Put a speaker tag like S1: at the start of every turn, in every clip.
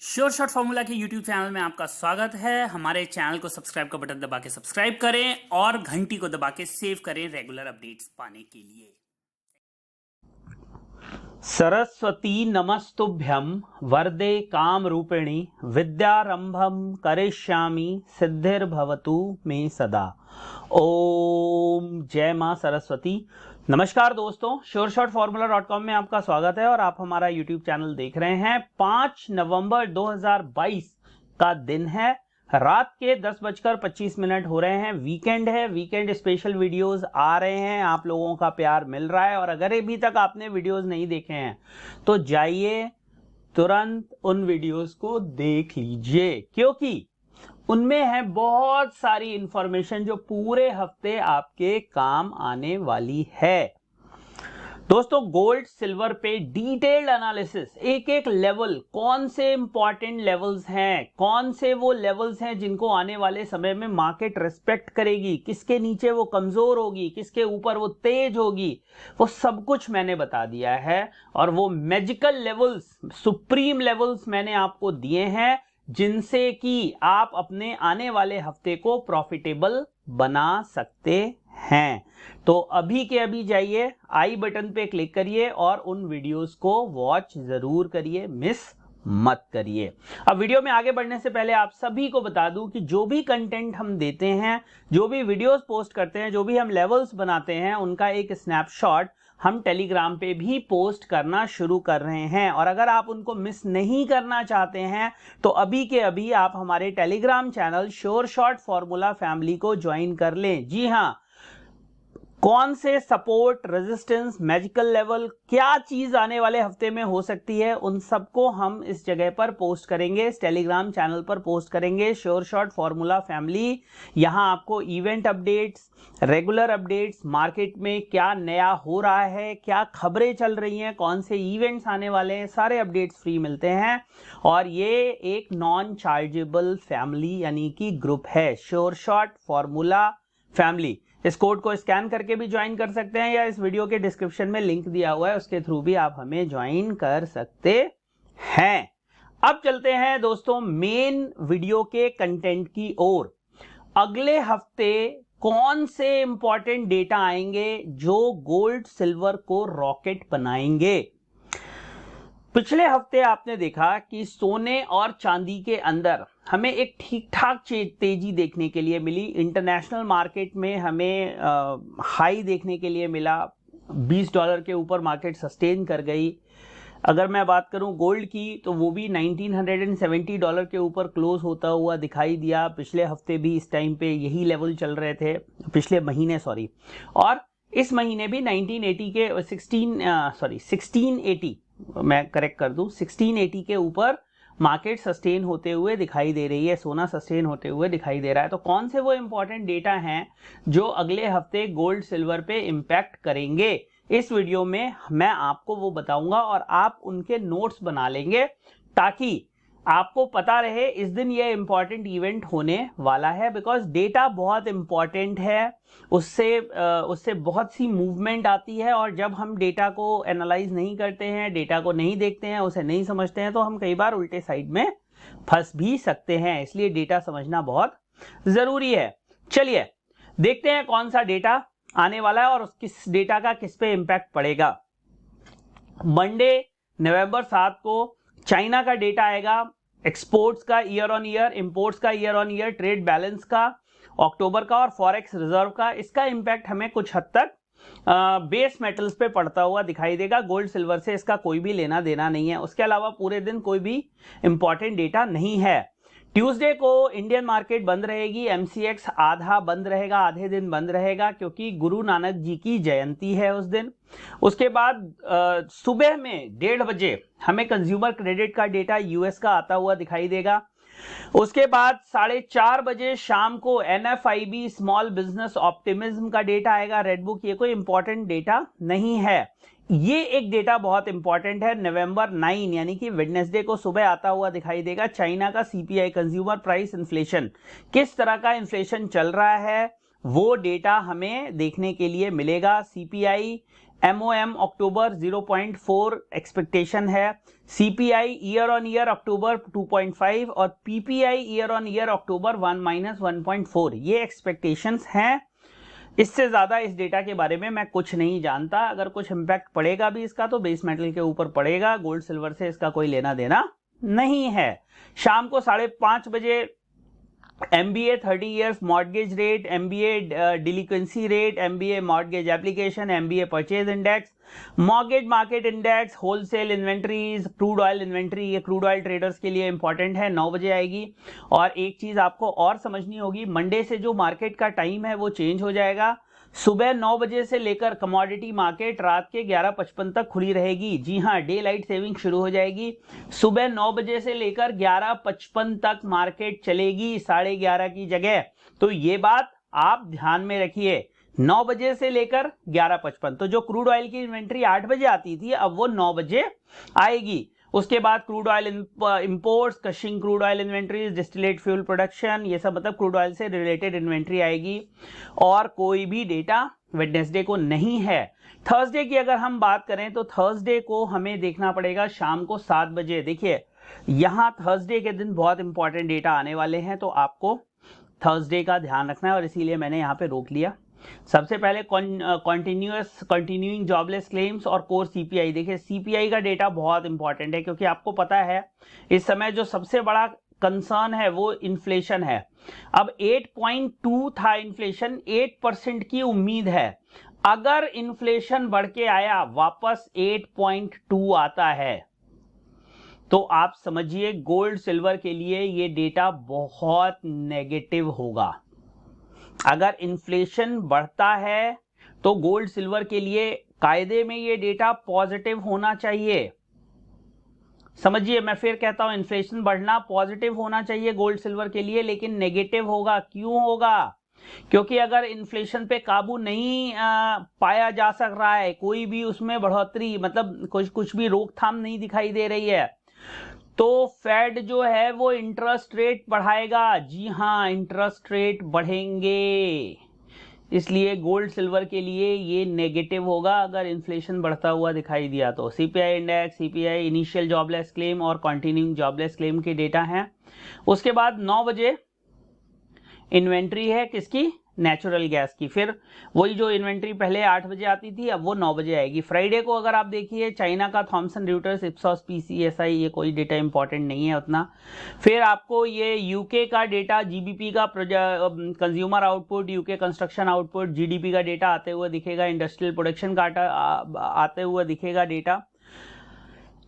S1: Sure shot formula के YouTube channel में आपका स्वागत है। हमारे चैनल को सब्सक्राइब का बटन दबा के सब्सक्राइब करें और घंटी को दबा के सेव करें रेगुलर अपडेट्स पाने के लिए।
S2: सरस्वती नमस्तुभ्यं वरदे काम रूपिणी विद्यारंभम करिष्यामि सिद्धिर्भवतु मे सदा। ओम जय मां सरस्वती। नमस्कार दोस्तों, श्योरशॉटफॉर्मूला.com में आपका स्वागत है और आप हमारा यूट्यूब चैनल देख रहे हैं। 5 नवंबर 2022 का दिन है, रात के 10:25 हो रहे हैं। वीकेंड है, वीकेंड स्पेशल वीडियोस आ रहे हैं, आप लोगों का प्यार मिल रहा है। और अगर अभी तक आपने वीडियोस नहीं देखे हैं तो जाइए तुरंत उन वीडियोस को देख लीजिए, क्योंकि उनमें है बहुत सारी इंफॉर्मेशन जो पूरे हफ्ते आपके काम आने वाली है। दोस्तों, गोल्ड सिल्वर पे डिटेल्ड एनालिसिस, एक एक लेवल, कौन से इंपॉर्टेंट लेवल्स हैं, कौन से वो लेवल्स हैं जिनको आने वाले समय में मार्केट रिस्पेक्ट करेगी, किसके नीचे वो कमजोर होगी, किसके ऊपर वो तेज होगी, वो सब कुछ मैंने बता दिया है। और वो मैजिकल लेवल्स, सुप्रीम लेवल्स मैंने आपको दिए हैं जिनसे कि आप अपने आने वाले हफ्ते को प्रॉफिटेबल बना सकते हैं। तो अभी के अभी जाइए, आई बटन पे क्लिक करिए और उन वीडियोस को वॉच जरूर करिए, मिस मत करिए। अब वीडियो में आगे बढ़ने से पहले आप सभी को बता दूं कि जो भी कंटेंट हम देते हैं, जो भी वीडियोस पोस्ट करते हैं, जो भी हम लेवल्स बनाते हैं, उनका एक स्नैपशॉट हम टेलीग्राम पे भी पोस्ट करना शुरू कर रहे हैं। और अगर आप उनको मिस नहीं करना चाहते हैं तो अभी के अभी आप हमारे Telegram channel sure shot formula family को ज्वाइन कर लें। जी हां, कौन से सपोर्ट, रेजिस्टेंस, मैजिकल लेवल, क्या चीज आने वाले हफ्ते में हो सकती है, उन सबको हम इस जगह पर पोस्ट करेंगे, इस टेलीग्राम चैनल पर पोस्ट करेंगे। श्योर शॉट फॉर्मूला फैमिली, यहां आपको event updates, regular updates, market में क्या नया हो रहा है, क्या खबरें चल रही हैं, कौन से इवेंट्स आने वाले हैं, सारे अपडेट्स फ्री मिलते हैं। और ये एक नॉन चार्जेबल फैमिली यानी कि ग्रुप है, श्योर शॉट फॉर्मूला फैमिली। इस कोड को स्कैन करके भी ज्वाइन कर सकते हैं या इस वीडियो के डिस्क्रिप्शन में लिंक दिया हुआ है, उसके थ्रू भी आप हमें ज्वाइन कर सकते हैं। अब चलते हैं दोस्तों मेन वीडियो के कंटेंट की ओर। अगले हफ्ते कौन से इंपॉर्टेंट डेटा आएंगे जो गोल्ड सिल्वर को रॉकेट बनाएंगे। पिछले हफ्ते आपने देखा कि सोने और चांदी के अंदर हमें एक ठीक ठाक तेजी देखने के लिए मिली। इंटरनेशनल मार्केट में हमें हाई देखने के लिए मिला, $20 के ऊपर मार्केट सस्टेन कर गई। अगर मैं बात करूं गोल्ड की तो वो भी $1970 के ऊपर क्लोज होता हुआ दिखाई दिया। पिछले हफ्ते भी इस टाइम पे यही लेवल चल रहे थे, पिछले महीने सॉरी, और इस महीने भी 1980 के 1680, मैं करेक्ट कर दूं, 1680 के ऊपर मार्केट सस्टेन होते हुए दिखाई दे रही है, सोना सस्टेन होते हुए दिखाई दे रहा है। तो कौन से वो इंपॉर्टेंट डेटा हैं जो अगले हफ्ते गोल्ड सिल्वर पे इंपैक्ट करेंगे, इस वीडियो में मैं आपको वो बताऊंगा और आप उनके नोट्स बना लेंगे ताकि आपको पता रहे इस दिन ये इंपॉर्टेंट इवेंट होने वाला है। बिकॉज डेटा बहुत इंपॉर्टेंट है, उससे बहुत सी मूवमेंट आती है और जब हम डेटा को एनालाइज नहीं करते हैं, डेटा को नहीं देखते हैं, उसे नहीं समझते हैं, तो हम कई बार उल्टे साइड में फंस भी सकते हैं। इसलिए डेटा समझना बहुत जरूरी है। चलिए देखते हैं कौन सा डेटा आने वाला है और किस डेटा का किस पे इंपैक्ट पड़ेगा। मंडे नवंबर 7 को चाइना का डेटा आएगा, एक्सपोर्ट्स का ईयर ऑन ईयर, इंपोर्ट्स का year on year, trade balance का अक्टूबर का और फॉरेक्स रिजर्व का। इसका इंपैक्ट हमें कुछ हद तक बेस मेटल्स पे पड़ता हुआ दिखाई देगा। गोल्ड सिल्वर से इसका कोई भी लेना देना नहीं है। उसके अलावा पूरे दिन कोई भी इंपॉर्टेंट डेटा नहीं है। ट्यूसडे को इंडियन मार्केट बंद रहेगी, एमसीएक्स आधा बंद रहेगा, आधे दिन बंद रहेगा, क्योंकि गुरु नानक जी की जयंती है उस दिन। उसके बाद सुबह में 1:30 बजे हमें कंज्यूमर क्रेडिट का डेटा यूएस का आता हुआ दिखाई देगा। उसके बाद 4:30 बजे शाम को एनएफआईबी स्मॉल बिजनेस ऑप्टिमिज्म का डेटा आएगा, रेडबुक। ये कोई इंपॉर्टेंट डेटा नहीं है। ये एक डेटा बहुत इंपॉर्टेंट है, नवंबर 9 यानी कि वेडनेसडे को सुबह आता हुआ दिखाई देगा। चाइना का सीपीआई, कंज्यूमर प्राइस इन्फ्लेशन, किस तरह का इन्फ्लेशन चल रहा है वो डेटा हमें देखने के लिए मिलेगा। सीपीआई MOM अक्टूबर 0.4 एक्सपेक्टेशन है, CPI ईयर ऑन ईयर अक्टूबर 2.5 और PPI ईयर ऑन ईयर अक्टूबर 1-1.4 ये एक्सपेक्टेशंस हैं। इससे ज्यादा इस डेटा के बारे में मैं कुछ नहीं जानता। अगर कुछ इंपैक्ट पड़ेगा भी इसका तो बेस मेटल के ऊपर पड़ेगा, गोल्ड सिल्वर से इसका कोई लेना देना नहीं है। शाम को 5:30 बजे MBA 30 years mortgage rate, MBA delinquency rate, MBA mortgage application, MBA purchase index, mortgage market index, wholesale inventories, crude oil inventory, ये crude oil traders के लिए इंपॉर्टेंट है, 9 बजे आएगी। और एक चीज आपको और समझनी होगी, मंडे से जो मार्केट का टाइम है वो चेंज हो जाएगा। सुबह 9 बजे से लेकर कमोडिटी मार्केट रात के 11:55 तक खुली रहेगी। जी हाँ, डे लाइट सेविंग शुरू हो जाएगी। सुबह 9 बजे से लेकर 11:55 तक मार्केट चलेगी 11:30 की जगह। तो ये बात आप ध्यान में रखिए, 9 बजे से लेकर 11:55। तो जो क्रूड ऑयल की इन्वेंट्री 8 बजे आती थी अब वो 9 बजे आएगी। उसके बाद crude oil imports, crushing crude oil inventories, distillate fuel production, ये सब मतलब क्रूड ऑयल से रिलेटेड इन्वेंट्री आएगी। और कोई भी डेटा वेडनेसडे को नहीं है। थर्सडे की अगर हम बात करें तो थर्सडे को हमें देखना पड़ेगा शाम को 7 बजे। देखिए यहां थर्सडे के दिन बहुत इंपॉर्टेंट डेटा आने वाले हैं, तो आपको थर्सडे का ध्यान रखना है और इसीलिए मैंने यहां पे रोक लिया। सबसे पहले कंटिन्यूइंग जॉबलेस क्लेम्स और कोर CPI। देखिए CPI का डेटा बहुत इंपॉर्टेंट है, क्योंकि आपको पता है इस समय जो सबसे बड़ा कंसर्न है वो इन्फ्लेशन है। अब 8.2 था इन्फ्लेशन, 8% की उम्मीद है। अगर इन्फ्लेशन बढ़ के आया वापस 8.2 आता है तो आप समझिए गोल्ड सिल्वर के लिए ये डेटा बहुत नेगेटिव होगा। अगर इन्फ्लेशन बढ़ता है तो गोल्ड सिल्वर के लिए कायदे में ये डेटा पॉजिटिव होना चाहिए। समझिए, मैं फिर कहता हूं, इन्फ्लेशन बढ़ना पॉजिटिव होना चाहिए गोल्ड सिल्वर के लिए, लेकिन नेगेटिव होगा। क्यों होगा? क्योंकि अगर इन्फ्लेशन पे काबू नहीं पाया जा सक रहा है, कोई भी उसमें बढ़ोतरी मतलब कुछ भी रोकथाम नहीं दिखाई दे रही है, तो फेड जो है वो इंटरेस्ट रेट बढ़ाएगा। जी हां, इंटरेस्ट रेट बढ़ेंगे। इसलिए गोल्ड सिल्वर के लिए ये नेगेटिव होगा अगर इन्फ्लेशन बढ़ता हुआ दिखाई दिया तो। CPI index, CPI initial jobless claim और कंटिन्यूइंग जॉबलेस क्लेम के डेटा हैं। उसके बाद 9 बजे इन्वेंट्री है किसकी? नेचुरल गैस की। फिर वही जो इन्वेंट्री पहले 8 बजे आती थी अब वो 9 बजे आएगी। फ्राइडे को अगर आप देखिए चाइना का थॉमसन रॉयटर्स, इप्सॉस, PCSI, ये कोई डेटा इंपॉर्टेंट नहीं है उतना। फिर आपको ये यूके का डेटा, GBP का consumer output, UK construction output, GDP का डेटा आते हुए दिखेगा, इंडस्ट्रियल प्रोडक्शन का आते हुए दिखेगा डेटा।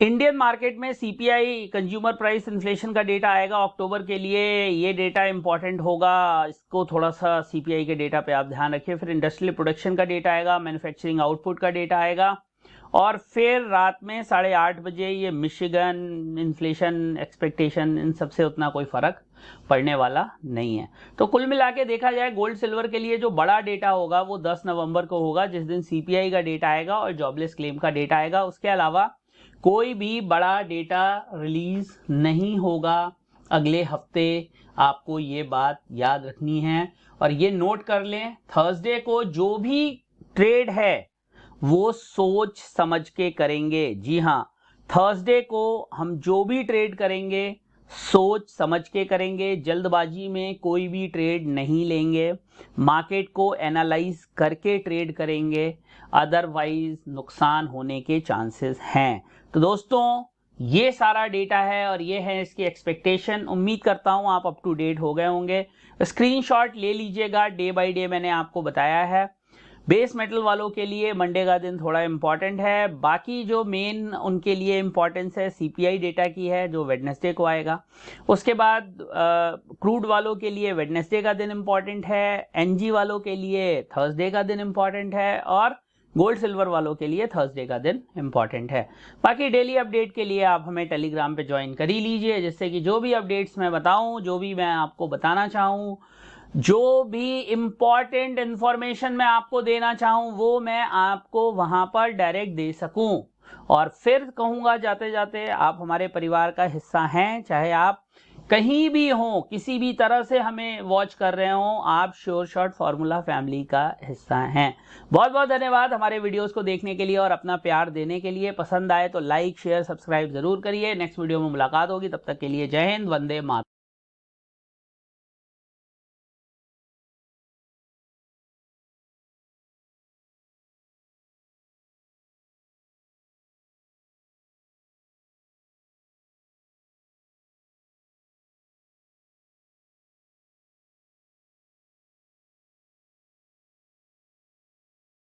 S2: इंडियन मार्केट में CPI कंज्यूमर प्राइस इन्फ्लेशन का डेटा आएगा अक्टूबर के लिए, ये डेटा इंपॉर्टेंट होगा, इसको थोड़ा सा CPI के डेटा पे आप ध्यान रखिए। फिर इंडस्ट्रियल प्रोडक्शन का डेटा आएगा, मैन्युफैक्चरिंग आउटपुट का डेटा आएगा, और फिर रात में 8:30 बजे ये मिशिगन इन्फ्लेशन एक्सपेक्टेशन, इन सबसे उतना कोई फर्क पड़ने वाला नहीं है। तो कुल मिला के देखा जाए गोल्ड सिल्वर के लिए जो बड़ा डेटा होगा वो 10 नवंबर को होगा, जिस दिन CPI का डेटा आएगा और जॉबलेस क्लेम का डेटा आएगा। उसके अलावा कोई भी बड़ा डेटा रिलीज नहीं होगा अगले हफ्ते। आपको ये बात याद रखनी है और ये नोट कर लें, थर्सडे को जो भी ट्रेड है वो सोच समझ के करेंगे। जी हां, थर्सडे को हम जो भी ट्रेड करेंगे सोच समझ के करेंगे, जल्दबाजी में कोई भी ट्रेड नहीं लेंगे, मार्केट को एनालाइज करके ट्रेड करेंगे, अदरवाइज नुकसान होने के चांसेस हैं। तो दोस्तों ये सारा डेटा है और ये है इसकी एक्सपेक्टेशन। उम्मीद करता हूं आप अप टू डेट हो गए होंगे। स्क्रीनशॉट ले लीजिएगा, डे बाय डे मैंने आपको बताया है। बेस मेटल वालों के लिए मंडे का दिन थोड़ा इंपॉर्टेंट है, बाकी जो मेन उनके लिए इंपॉर्टेंस है CPI डेटा की है जो वेडनेसडे को आएगा। उसके बाद क्रूड वालों के लिए वेडनेसडे का दिन इंपॉर्टेंट है, NG वालों के लिए थर्सडे का दिन इंपॉर्टेंट है, और गोल्ड सिल्वर वालों के लिए थर्सडे का दिन इंपॉर्टेंट है। बाकी डेली अपडेट के लिए आप हमें टेलीग्राम पे ज्वाइन कर ही लीजिए, जिससे कि जो भी अपडेट्स मैं बताऊं, जो भी मैं आपको बताना चाहूं, जो भी इंपॉर्टेंट इंफॉर्मेशन मैं आपको देना चाहूं वो मैं आपको वहां पर डायरेक्ट दे सकूं। और फिर कहूंगा जाते जाते, आप हमारे परिवार का हिस्सा हैं, चाहे आप कहीं भी हो, किसी भी तरह से हमें वॉच कर रहे हो, आप श्योर शॉट फॉर्मूला फैमिली का हिस्सा हैं। बहुत बहुत धन्यवाद हमारे वीडियोस को देखने के लिए और अपना प्यार देने के लिए। पसंद आए तो लाइक शेयर सब्सक्राइब जरूर करिए। नेक्स्ट वीडियो में मुलाकात होगी, तब तक के लिए जय हिंद, वंदे मातरम।